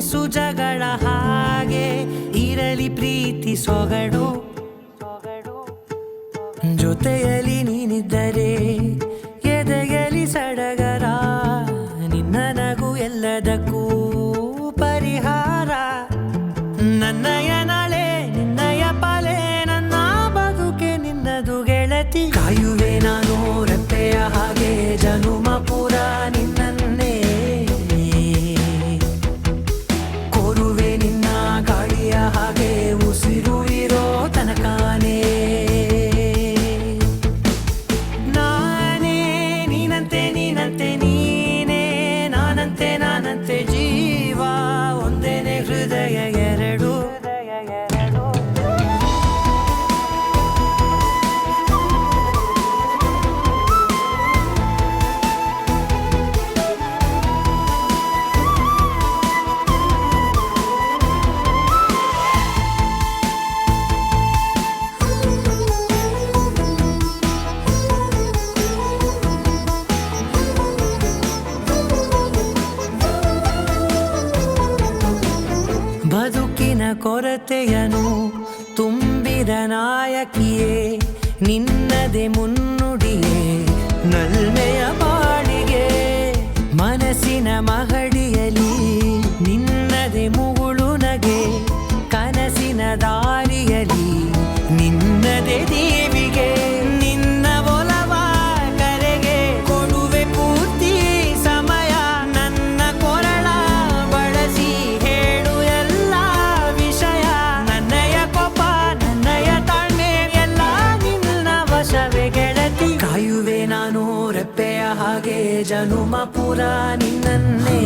ಜಗಳ ಹಾಗೆ ಇರಲಿ ಪ್ರೀತಿ ಸೊಗಡು ಜೊತೆಯಲ್ಲಿ ನೀನಿದ್ದರೆ ಎದೆಯಲಿ ಸಡಗರ ನಿನ್ನ ನಗು ಎಲ್ಲದಕ್ಕೂ ಪರಿಹಾರ ನನ್ನಯ ನಾಳೆ ನಿನ್ನಯ ಪಾಲೆ ನನ್ನ ಬದುಕೆ ನಿನ್ನದು ಗೆಳತಿ ಕಾಯುವೆ ನಾನು ರೆಪ್ಪೆಯ ಹಾಗೆ ಜನುಮ ಪುರ ನಿನ್ನನ್ನೇ ಕೋರುವೆ ನಿನ್ನ ಗಾಳಿಯ ಹಾಗೆ ಉಸಿರು ಇರೋ ತನಕಾನೇ ನೀನಂತೆ ನೀನೇ ನಾನಂತೆ ಜೀವ ಒಂದೇನೆ ಹೃದಯ ಎರಡು ಬದುಕಿನ ಕೊರತೆಯನು ತುಂಬಿದ ನಾಯಕಿಯೇ ನಿನ್ನದೆ ಮುನ್ನುಡಿಯೇ ನಲ್ಮೆಯ ಬಾಳಿಗೆ ಮನಸ್ಸಿನ ಮಹಡಿಯಲಿ ನಿನ್ನದೆ ಮುಗುಳು ನಗೆ ಕನಸಿನ ದಾರಿಯಲಿ ನಿನ್ನದೆ ದೇವಿಗೆ ನಿನ್ನ ಒಲವ ಕರೆಗೆ ಕೊಡುವೆ ಪೂರ್ತಿ ಸಮಯ ನನ್ನ ಕೊರಳ ಬಳಸಿ ಹೇಳು ಎಲ್ಲ ವಿಷಯ ನನ್ನಯ ಕೋಪ ನನ್ನಯ ತಾಳ್ಮೆ ಎಲ್ಲ ನಿನ್ನ ವಶವೇ ಗೆಳತಿ ಕಾಯುವೆ ನಾನು ರೆಪ್ಪೆಯ ಹಾಗೆ ಜನುಮ ಪುರ ನಿನ್ನನ್ನೇ